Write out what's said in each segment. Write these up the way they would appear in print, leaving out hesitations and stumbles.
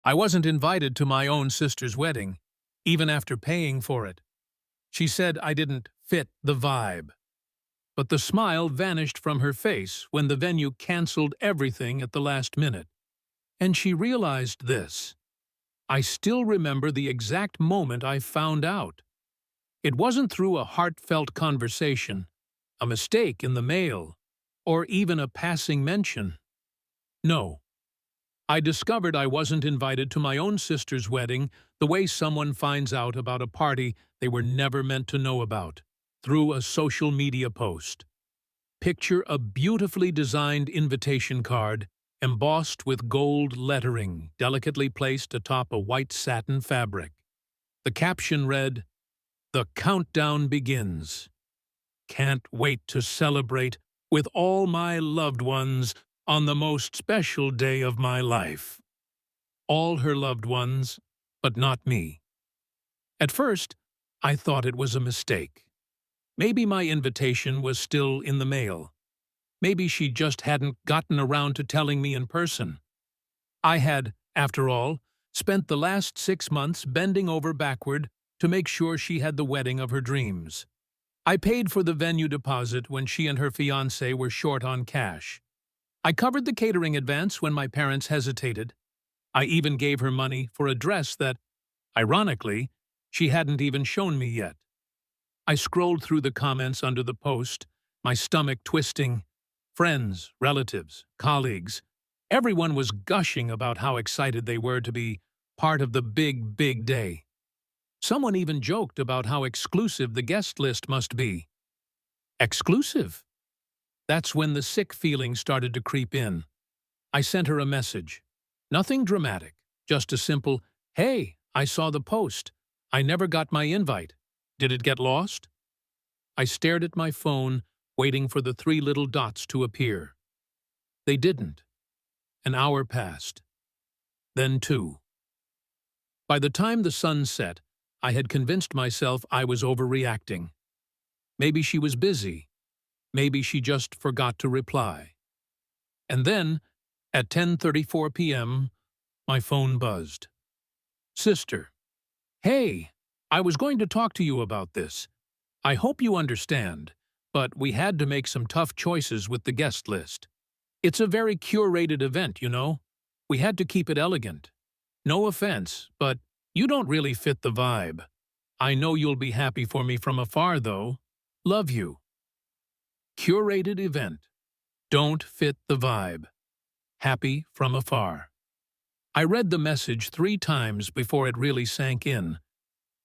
I wasn't invited to my own sister's wedding, even after paying for it. She said I didn't fit the vibe. But the smile vanished from her face when the venue canceled everything at the last minute. And she realized this. I still remember the exact moment I found out. It wasn't through a heartfelt conversation, a mistake in the mail, or even a passing mention. No. I discovered I wasn't invited to my own sister's wedding the way someone finds out about a party they were never meant to know about, through a social media post. Picture a beautifully designed invitation card, embossed with gold lettering delicately placed atop a white satin fabric. The caption read, "The countdown begins. Can't wait to celebrate with all my loved ones on the most special day of my life." All her loved ones, but not me. At first, I thought it was a mistake. Maybe my invitation was still in the mail. Maybe she just hadn't gotten around to telling me in person. I had, after all, spent the last 6 months bending over backward to make sure she had the wedding of her dreams. I paid for the venue deposit when she and her fiancé were short on cash. I covered the catering advance when my parents hesitated. I even gave her money for a dress that, ironically, she hadn't even shown me yet. I scrolled through the comments under the post, my stomach twisting. Friends, relatives, colleagues, everyone was gushing about how excited they were to be part of the big, big day. Someone even joked about how exclusive the guest list must be. Exclusive? That's when the sick feeling started to creep in. I sent her a message. Nothing dramatic, just a simple, "Hey, I saw the post. I never got my invite. Did it get lost?" I stared at my phone, waiting for the 3 little dots to appear. They didn't. An hour passed. Then 2. By the time the sun set, I had convinced myself I was overreacting. Maybe she was busy. Maybe she just forgot to reply. And then, at 10:34 p.m., my phone buzzed. "Sister. Hey, I was going to talk to you about this. I hope you understand, but we had to make some tough choices with the guest list. It's a very curated event, you know. We had to keep it elegant. No offense, but you don't really fit the vibe. I know you'll be happy for me from afar, though. Love you." Curated event. Don't fit the vibe. Happy from afar. I read the message 3 times before it really sank in.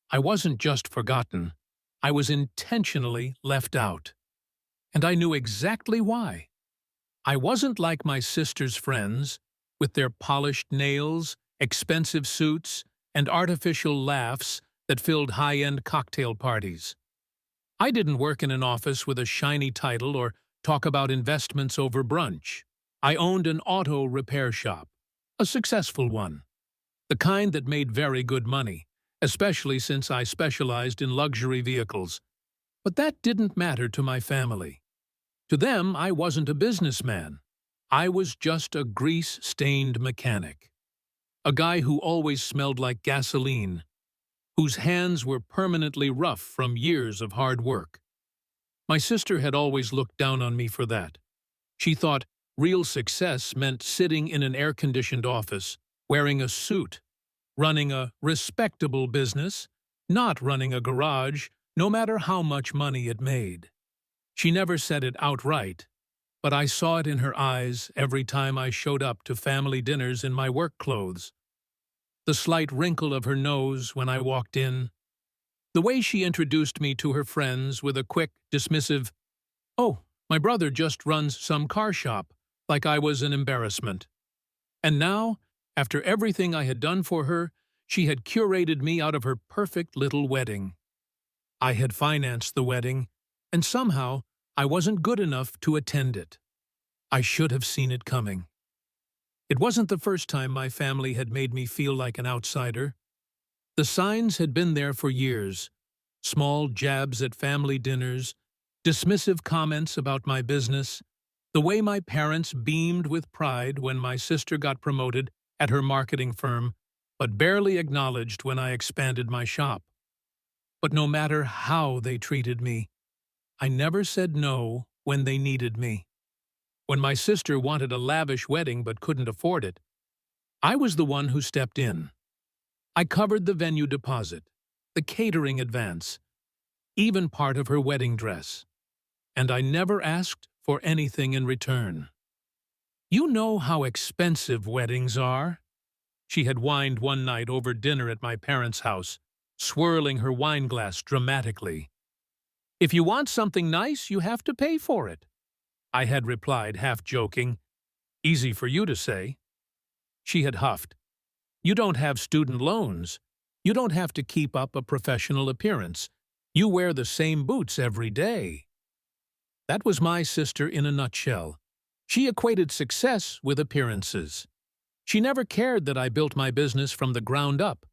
I wasn't just forgotten. I was intentionally left out. And I knew exactly why. I wasn't like my sister's friends, with their polished nails, expensive suits, and artificial laughs that filled high-end cocktail parties. I didn't work in an office with a shiny title or talk about investments over brunch. I owned an auto repair shop, a successful one, the kind that made very good money, especially since I specialized in luxury vehicles. But that didn't matter to my family. To them, I wasn't a businessman. I was just a grease-stained mechanic. A guy who always smelled like gasoline, whose hands were permanently rough from years of hard work. My sister had always looked down on me for that. She thought real success meant sitting in an air-conditioned office, wearing a suit, running a respectable business, not running a garage, no matter how much money it made. She never said it outright, but I saw it in her eyes every time I showed up to family dinners in my work clothes. The slight wrinkle of her nose when I walked in. The way she introduced me to her friends with a quick, dismissive, "Oh, my brother just runs some car shop," like I was an embarrassment. And now, after everything I had done for her, she had curated me out of her perfect little wedding. I had financed the wedding, and somehow I wasn't good enough to attend it. I should have seen it coming. It wasn't the first time my family had made me feel like an outsider. The signs had been there for years. Small jabs at family dinners, dismissive comments about my business, the way my parents beamed with pride when my sister got promoted at her marketing firm but barely acknowledged when I expanded my shop. But no matter how they treated me, I never said no when they needed me. When my sister wanted a lavish wedding but couldn't afford it, I was the one who stepped in. I covered the venue deposit, the catering advance, even part of her wedding dress, and I never asked for anything in return. You know how expensive weddings are? She had whined one night over dinner at my parents' house, swirling her wine glass dramatically. If you want something nice, you have to pay for it, I had replied, half joking. Easy for you to say. She had huffed. You don't have student loans. You don't have to keep up a professional appearance. You wear the same boots every day. That was my sister in a nutshell. She equated success with appearances. She never cared that I built my business from the ground up,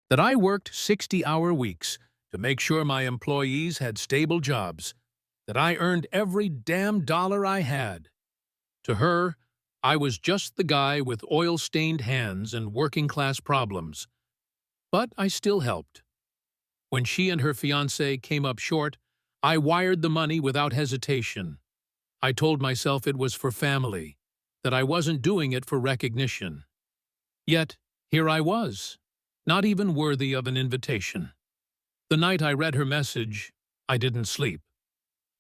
that I worked 60-hour weeks to make sure my employees had stable jobs, that I earned every damn dollar I had. To her, I was just the guy with oil-stained hands and working-class problems. But I still helped. When she and her fiancé came up short, I wired the money without hesitation. I told myself it was for family, that I wasn't doing it for recognition. Yet, here I was, not even worthy of an invitation. The night I read her message, I didn't sleep.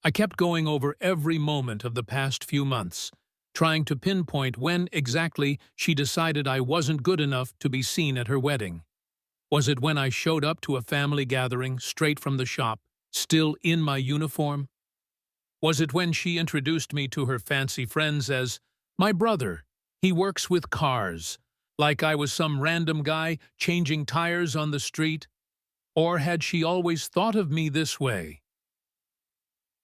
I kept going over every moment of the past few months, trying to pinpoint when exactly she decided I wasn't good enough to be seen at her wedding. Was it when I showed up to a family gathering straight from the shop, still in my uniform? Was it when she introduced me to her fancy friends as, "My brother, he works with cars," like I was some random guy changing tires on the street? Or had she always thought of me this way?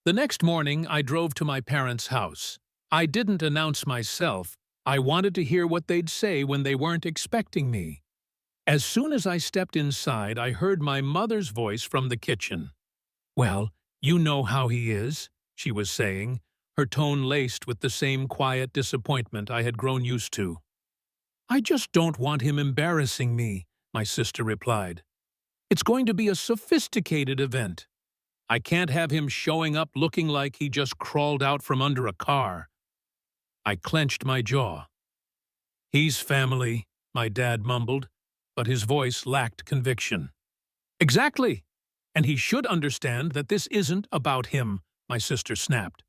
The next morning, I drove to my parents' house. I didn't announce myself. I wanted to hear what they'd say when they weren't expecting me. As soon as I stepped inside, I heard my mother's voice from the kitchen. "Well, you know how he is," she was saying, her tone laced with the same quiet disappointment I had grown used to. "I just don't want him embarrassing me," my sister replied. "It's going to be a sophisticated event. I can't have him showing up looking like he just crawled out from under a car." I clenched my jaw. "He's family," my dad mumbled, but his voice lacked conviction. "Exactly. And he should understand that this isn't about him," my sister snapped.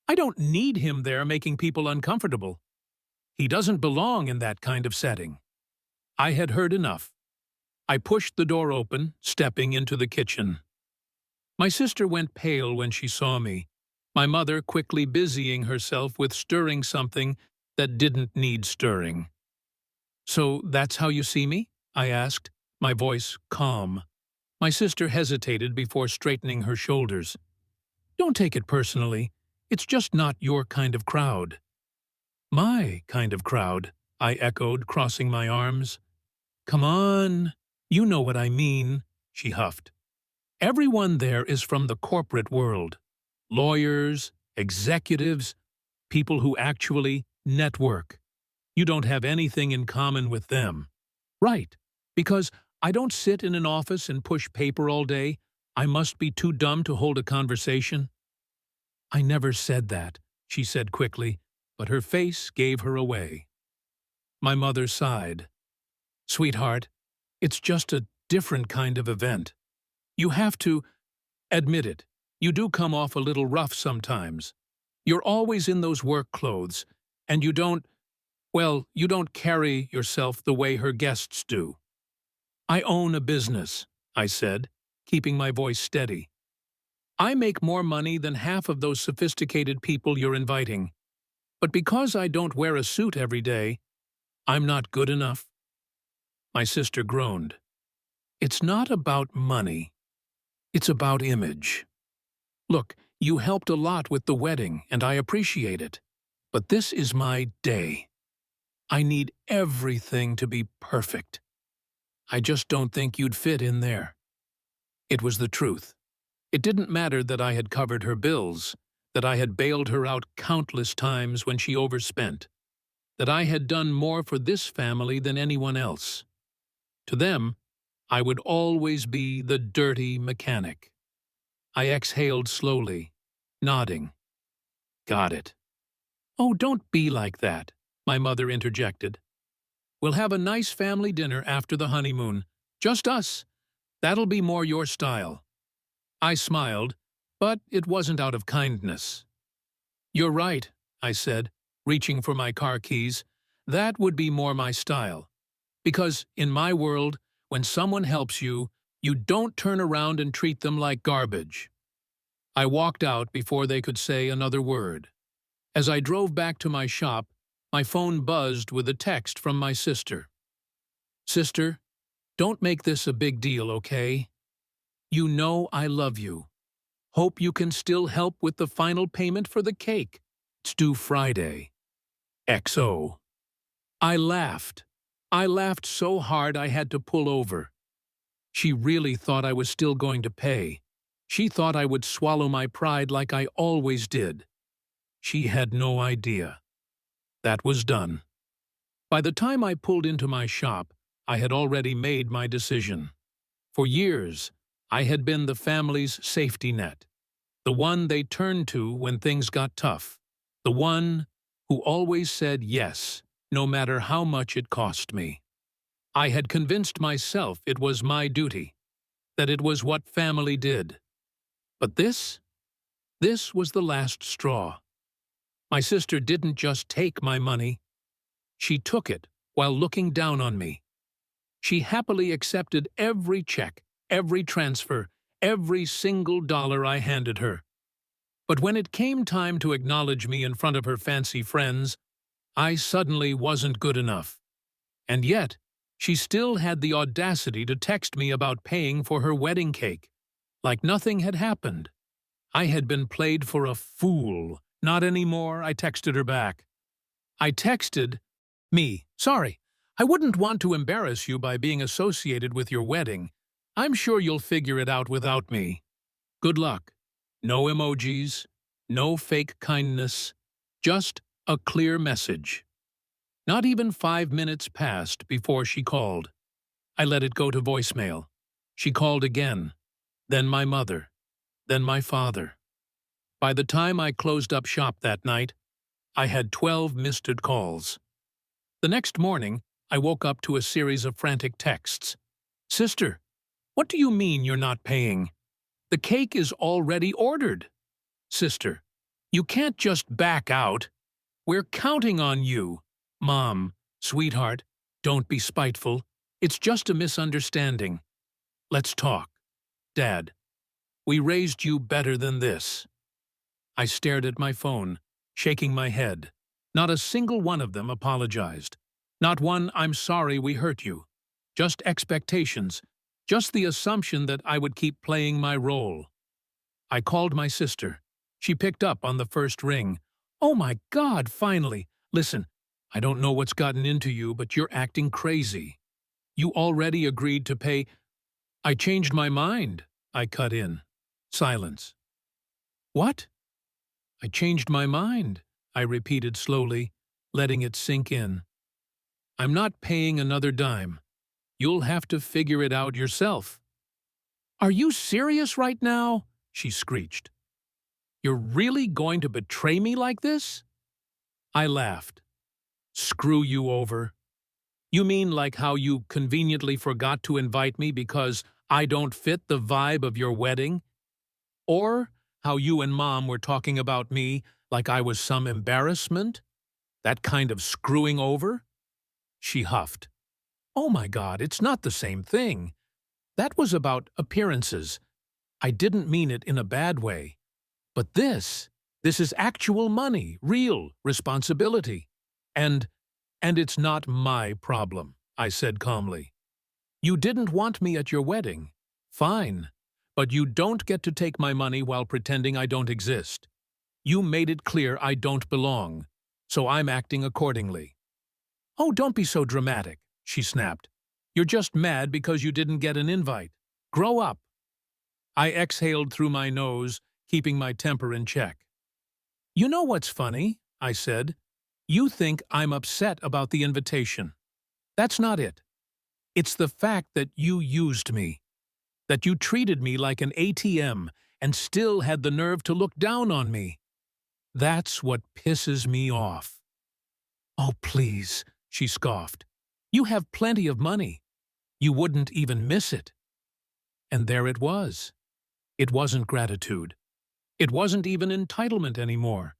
"I don't need him there making people uncomfortable. He doesn't belong in that kind of setting." I had heard enough. I pushed the door open, stepping into the kitchen. My sister went pale when she saw me, my mother quickly busying herself with stirring something that didn't need stirring. "So that's how you see me?" I asked, my voice calm. My sister hesitated before straightening her shoulders. "Don't take it personally. It's just not your kind of crowd." "My kind of crowd," I echoed, crossing my arms. "Come on, you know what I mean," she huffed. "Everyone there is from the corporate world. Lawyers, executives, people who actually network. You don't have anything in common with them." "Right, because I don't sit in an office and push paper all day. I must be too dumb to hold a conversation." "I never said that," she said quickly, but her face gave her away. My mother sighed. "Sweetheart, it's just a different kind of event. You have to admit it. You do come off a little rough sometimes. You're always in those work clothes, and you don't carry yourself the way her guests do." "I own a business," I said, keeping my voice steady. "I make more money than half of those sophisticated people you're inviting. But because I don't wear a suit every day, I'm not good enough." My sister groaned. "It's not about money. It's about image. Look, you helped a lot with the wedding, and I appreciate it. But this is my day. I need everything to be perfect. I just don't think you'd fit in there." It was the truth. It didn't matter that I had covered her bills, that I had bailed her out countless times when she overspent, that I had done more for this family than anyone else. To them, I would always be the dirty mechanic. I exhaled slowly, nodding. Got it. Oh, don't be like that, my mother interjected. We'll have a nice family dinner after the honeymoon. Just us. That'll be more your style. I smiled, but it wasn't out of kindness. You're right, I said, reaching for my car keys. That would be more my style. Because in my world, when someone helps you, you don't turn around and treat them like garbage. I walked out before they could say another word. As I drove back to my shop, my phone buzzed with a text from my sister. Sister, don't make this a big deal, okay? You know I love you. Hope you can still help with the final payment for the cake. It's due Friday. XO. I laughed. I laughed so hard I had to pull over. She really thought I was still going to pay. She thought I would swallow my pride like I always did. She had no idea. That was done. By the time I pulled into my shop, I had already made my decision. For years, I had been the family's safety net, the one they turned to when things got tough, the one who always said yes, no matter how much it cost me. I had convinced myself it was my duty, that it was what family did. But this was the last straw. My sister didn't just take my money. She took it while looking down on me. She happily accepted every check, every transfer, every single dollar I handed her. But when it came time to acknowledge me in front of her fancy friends, I suddenly wasn't good enough. And yet, she still had the audacity to text me about paying for her wedding cake, like nothing had happened. I had been played for a fool. Not anymore, I texted her back. I texted, me, sorry, I wouldn't want to embarrass you by being associated with your wedding. I'm sure you'll figure it out without me. Good luck. No emojis, no fake kindness, just a clear message. Not even 5 minutes passed before she called. I let it go to voicemail. She called again, then my mother, then my father. By the time I closed up shop that night, I had 12 missed calls. The next morning, I woke up to a series of frantic texts. Sister, what do you mean you're not paying? The cake is already ordered. Sister, you can't just back out. We're counting on you. Mom, sweetheart, don't be spiteful. It's just a misunderstanding. Let's talk. Dad, we raised you better than this. I stared at my phone, shaking my head. Not a single one of them apologized. Not one, I'm sorry we hurt you. Just expectations. Just the assumption that I would keep playing my role. I called my sister. She picked up on the first ring. Oh my God, finally. Listen, I don't know what's gotten into you, but you're acting crazy. You already agreed to pay. I changed my mind, I cut in. Silence. What? I changed my mind, I repeated slowly, letting it sink in. I'm not paying another dime. You'll have to figure it out yourself. Are you serious right now? She screeched. You're really going to betray me like this? I laughed. Screw you over. You mean like how you conveniently forgot to invite me because I don't fit the vibe of your wedding? Or how you and Mom were talking about me like I was some embarrassment? That kind of screwing over? She huffed. Oh my God, it's not the same thing. That was about appearances. I didn't mean it in a bad way. But this is actual money, real responsibility. And it's not my problem, I said calmly. You didn't want me at your wedding. Fine. But you don't get to take my money while pretending I don't exist. You made it clear I don't belong, so I'm acting accordingly. Oh, don't be so dramatic, she snapped. You're just mad because you didn't get an invite. Grow up. I exhaled through my nose, keeping my temper in check. You know what's funny? I said. You think I'm upset about the invitation. That's not it. It's the fact that you used me, that you treated me like an ATM and still had the nerve to look down on me. That's what pisses me off." "Oh, please," she scoffed. "You have plenty of money. You wouldn't even miss it." And there it was. It wasn't gratitude. It wasn't even entitlement anymore.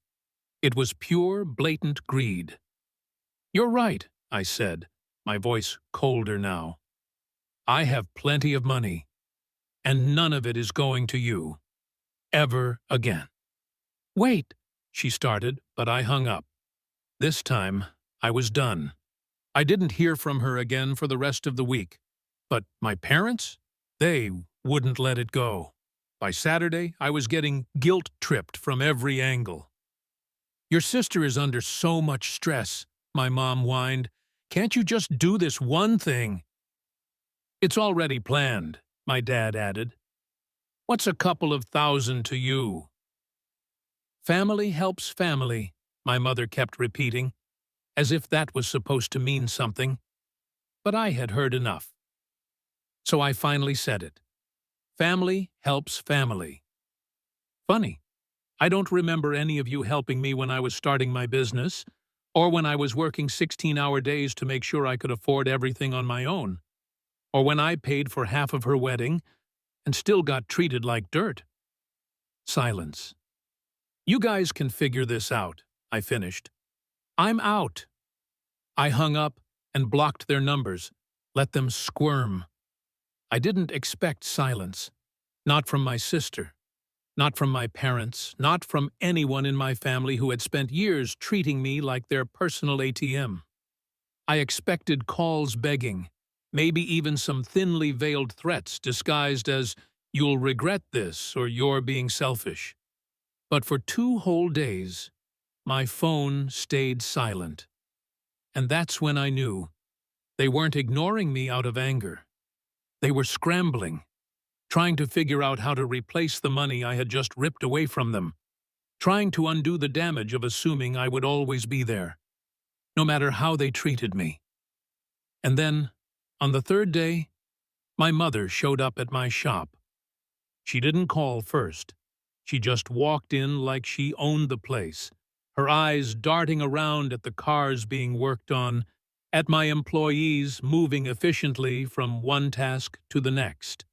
It was pure, blatant greed. "You're right," I said, my voice colder now. "I have plenty of money, and none of it is going to you. Ever again." "Wait," she started, but I hung up. This time, I was done. I didn't hear from her again for the rest of the week. But my parents? They wouldn't let it go. By Saturday, I was getting guilt-tripped from every angle. "Your sister is under so much stress," my mom whined. "Can't you just do this one thing?" "It's already planned," my dad added. "What's a couple of thousand to you?" "Family helps family," my mother kept repeating, as if that was supposed to mean something. But I had heard enough. So I finally said it. Family helps family. Funny, I don't remember any of you helping me when I was starting my business, or when I was working 16-hour days to make sure I could afford everything on my own, or when I paid for half of her wedding and still got treated like dirt. Silence. "You guys can figure this out," I finished. "I'm out." I hung up and blocked their numbers, let them squirm. I didn't expect silence. Not from my sister. Not from my parents. Not from anyone in my family who had spent years treating me like their personal ATM. I expected calls begging, maybe even some thinly veiled threats disguised as, "You'll regret this," or "You're being selfish." But for 2 whole days, my phone stayed silent. And that's when I knew they weren't ignoring me out of anger. They were scrambling, trying to figure out how to replace the money I had just ripped away from them, trying to undo the damage of assuming I would always be there, no matter how they treated me. And then, on the 3rd day, my mother showed up at my shop. She didn't call first. She just walked in like she owned the place, her eyes darting around at the cars being worked on, at my employees moving efficiently from one task to the next.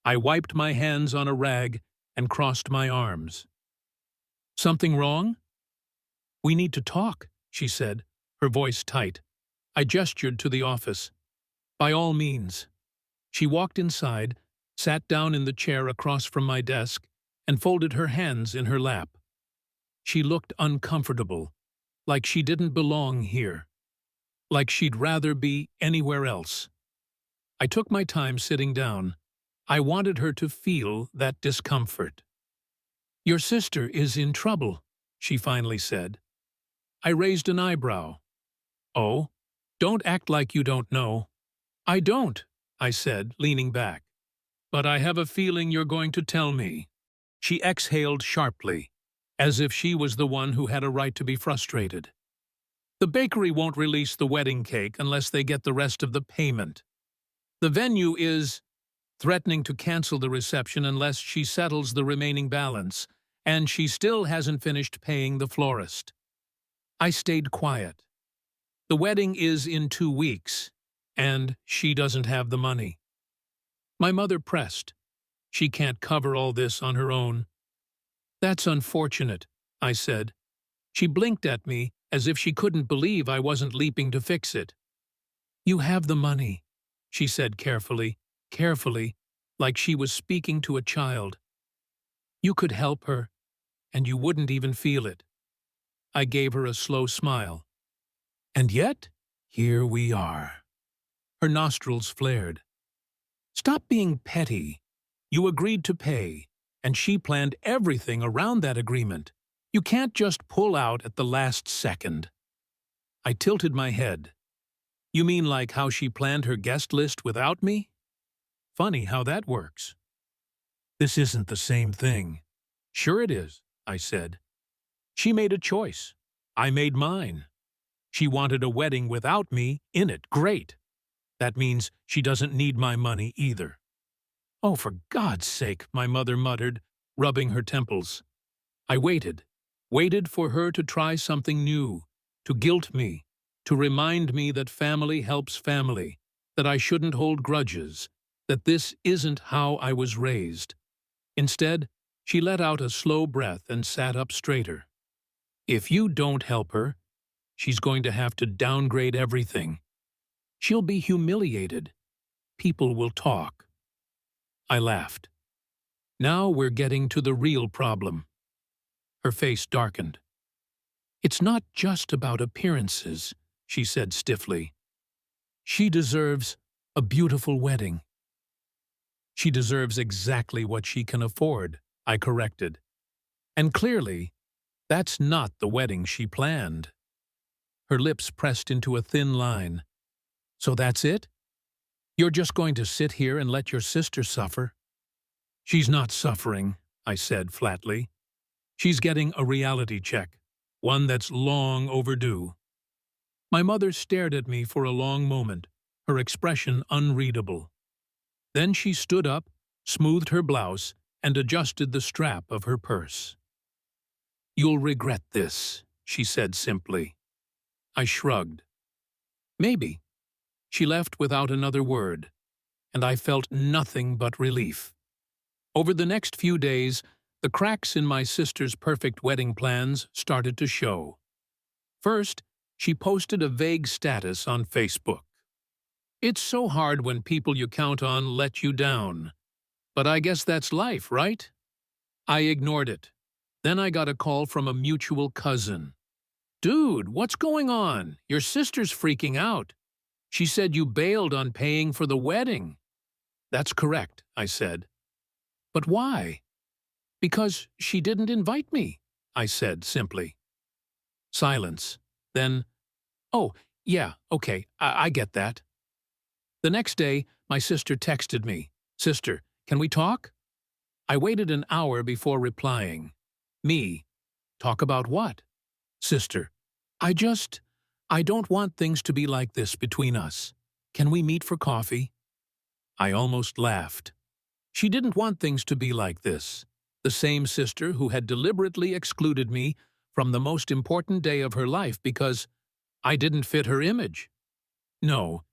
I wiped my hands on a rag and crossed my arms. "Something wrong?" "We need to talk," she said, her voice tight. I gestured to the office. "By all means." She walked inside, sat down in the chair across from my desk, and folded her hands in her lap. She looked uncomfortable, like she didn't belong here, like she'd rather be anywhere else. I took my time sitting down. I wanted her to feel that discomfort. "Your sister is in trouble," she finally said. I raised an eyebrow. "Oh, don't act like you don't know." "I don't," I said, leaning back. "But I have a feeling you're going to tell me." She exhaled sharply, as if she was the one who had a right to be frustrated. "The bakery won't release the wedding cake unless they get the rest of the payment. The venue is threatening to cancel the reception unless she settles the remaining balance, and she still hasn't finished paying the florist." I stayed quiet. The wedding is in 2 weeks, and she doesn't have the money. My mother pressed. "She can't cover all this on her own." "That's unfortunate," I said. She blinked at me as if she couldn't believe I wasn't leaping to fix it. "You have the money," she said carefully, like she was speaking to a child. "You could help her, and you wouldn't even feel it." I gave her a slow smile. "And yet, here we are." Her nostrils flared. "Stop being petty. You agreed to pay, and she planned everything around that agreement. You can't just pull out at the last second." I tilted my head. "You mean like how she planned her guest list without me? Funny how that works." "This isn't the same thing." "Sure it is," I said. "She made a choice. I made mine. She wanted a wedding without me in it. Great. That means she doesn't need my money either. Oh, for God's sake, my mother muttered, rubbing her temples. I waited for her to try something new, to guilt me, to remind me that family helps family, that I shouldn't hold grudges, that this isn't how I was raised. Instead, she let out a slow breath and sat up straighter. If you don't help her, she's going to have to downgrade everything. She'll be humiliated. People will talk. I laughed. Now we're getting to the real problem. Her face darkened. It's not just about appearances, she said stiffly. She deserves a beautiful wedding. She deserves exactly what she can afford, I corrected. And clearly, that's not the wedding she planned. Her lips pressed into a thin line. So that's it? You're just going to sit here and let your sister suffer? She's not suffering, I said flatly. She's getting a reality check, one that's long overdue. My mother stared at me for a long moment, her expression unreadable. Then she stood up, smoothed her blouse, and adjusted the strap of her purse. You'll regret this, she said simply. I shrugged. Maybe. She left without another word, and I felt nothing but relief. Over the next few days, the cracks in my sister's perfect wedding plans started to show. First, she posted a vague status on Facebook. It's so hard when people you count on let you down. But I guess that's life, right? I ignored it. Then I got a call from a mutual cousin. Dude, what's going on? Your sister's freaking out. She said you bailed on paying for the wedding. That's correct, I said. But why? Because she didn't invite me, I said simply. Silence. Then, oh, yeah, okay, I get that. The next day, my sister texted me, Sister, can we talk? I waited an hour before replying. Me. Talk about what? Sister, I don't want things to be like this between us. Can we meet for coffee? I almost laughed. She didn't want things to be like this. The same sister who had deliberately excluded me from the most important day of her life because I didn't fit her image. No,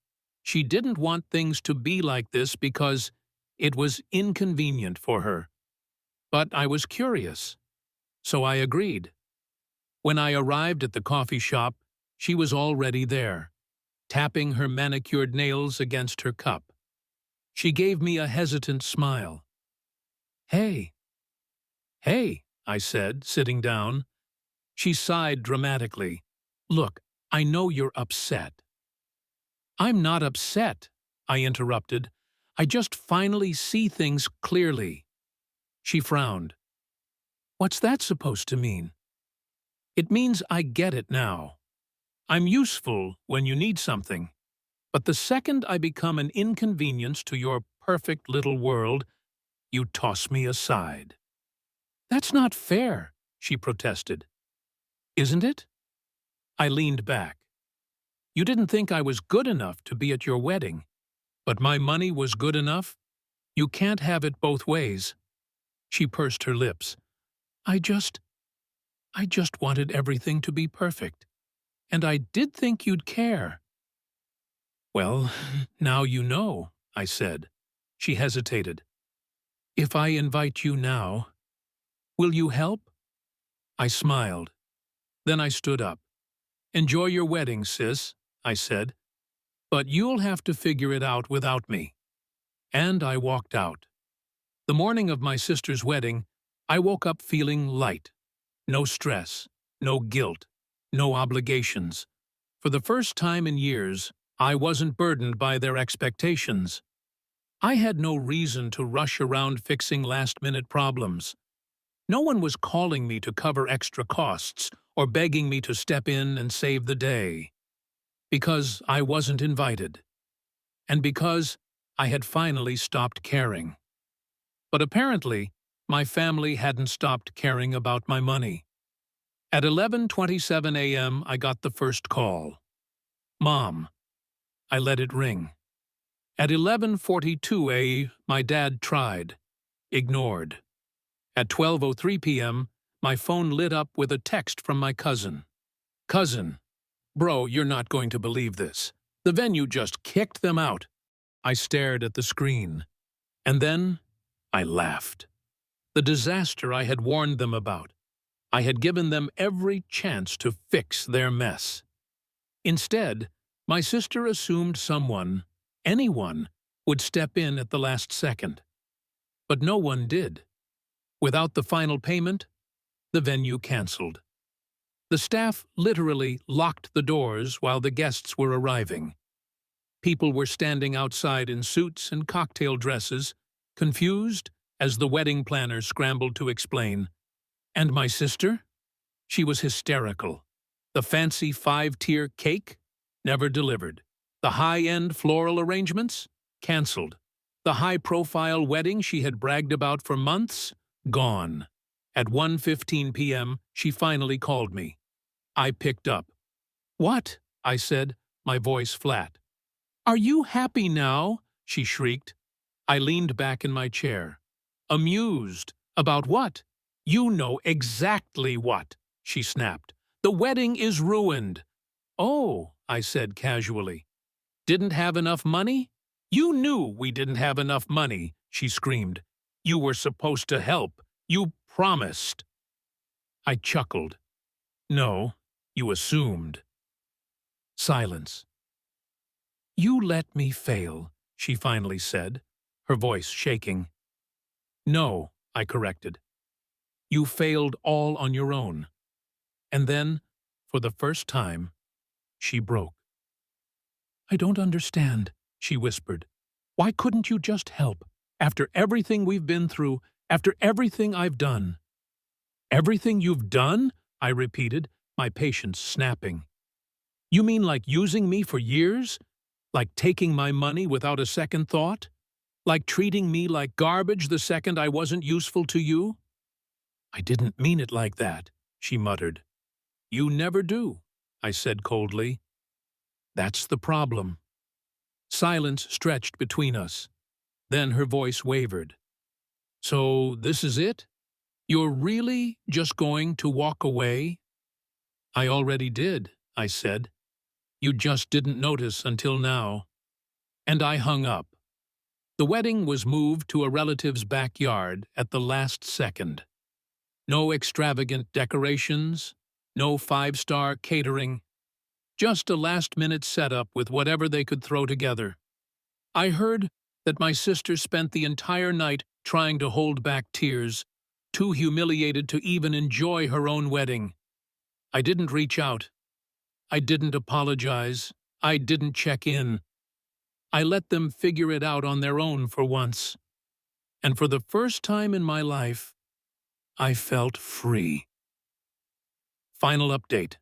she didn't want things to be like this because it was inconvenient for her. But I was curious, so I agreed. When I arrived at the coffee shop, she was already there, tapping her manicured nails against her cup. She gave me a hesitant smile. Hey. Hey, I said, sitting down. She sighed dramatically. Look, I know you're upset. I'm not upset, I interrupted. I just finally see things clearly. She frowned. What's that supposed to mean? It means I get it now. I'm useful when you need something. But the second I become an inconvenience to your perfect little world, you toss me aside. That's not fair, she protested. Isn't it? I leaned back. You didn't think I was good enough to be at your wedding, but my money was good enough? You can't have it both ways. She pursed her lips. I just wanted everything to be perfect. And I did think you'd care. Well, now you know, I said. She hesitated. If I invite you now, will you help? I smiled. Then I stood up. Enjoy your wedding, sis, I said. But you'll have to figure it out without me. And I walked out. The morning of my sister's wedding, I woke up feeling light. No stress, no guilt, no obligations. For the first time in years, I wasn't burdened by their expectations. I had no reason to rush around fixing last-minute problems. No one was calling me to cover extra costs or begging me to step in and save the day. Because I wasn't invited. And because I had finally stopped caring. But apparently, my family hadn't stopped caring about my money. At 11:27 a.m., I got the first call. Mom. I let it ring. At 11:42 my dad tried, ignored. At 12:03 p.m., my phone lit up with a text from my cousin. Cousin, bro, you're not going to believe this. The venue just kicked them out. I stared at the screen. And then I laughed. The disaster I had warned them about. I had given them every chance to fix their mess. Instead, my sister assumed someone, anyone, would step in at the last second. But no one did. Without the final payment, the venue canceled. The staff literally locked the doors while the guests were arriving. People were standing outside in suits and cocktail dresses, confused as the wedding planner scrambled to explain. And my sister? She was hysterical. The fancy 5-tier cake? Never delivered. The high-end floral arrangements? Cancelled. The high-profile wedding she had bragged about for months? Gone. At 1:15 p.m., she finally called me. I picked up. "What?" I said, my voice flat. "Are you happy now?" she shrieked. I leaned back in my chair. Amused. About what? "You know exactly what," she snapped. "The wedding is ruined." "Oh," I said casually. "Didn't have enough money?" "You knew we didn't have enough money," she screamed. "You were supposed to help. You promised." I chuckled. "No, you assumed." Silence. "You let me fail," she finally said, her voice shaking. "No," I corrected. "You failed all on your own." And then, for the first time, she broke. "I don't understand," she whispered. "Why couldn't you just help? After everything we've been through, after everything I've done." "Everything you've done?" I repeated, my patience snapping. "You mean like using me for years? Like taking my money without a second thought? Like treating me like garbage the second I wasn't useful to you?" "I didn't mean it like that," she muttered. "You never do," I said coldly. "That's the problem." Silence stretched between us. Then her voice wavered. "So this is it? You're really just going to walk away?" "I already did," I said. "You just didn't notice until now." And I hung up. The wedding was moved to a relative's backyard at the last second. No extravagant decorations, no 5-star catering, just a last-minute setup with whatever they could throw together. I heard that my sister spent the entire night trying to hold back tears, too humiliated to even enjoy her own wedding. I didn't reach out. I didn't apologize. I didn't check in. I let them figure it out on their own for once. And for the first time in my life, I felt free. Final update.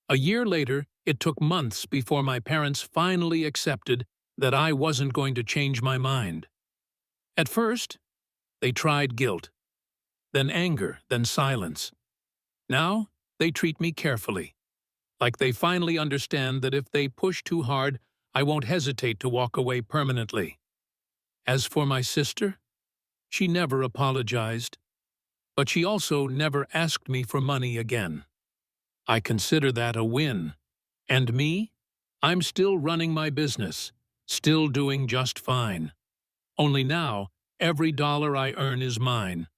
A year later, it took months before my parents finally accepted that I wasn't going to change my mind. At first, they tried guilt, then anger, then silence. Now, they treat me carefully, like they finally understand that if they push too hard, I won't hesitate to walk away permanently. As for my sister, she never apologized, but she also never asked me for money again. I consider that a win. And me? I'm still running my business, still doing just fine. Only now, every dollar I earn is mine.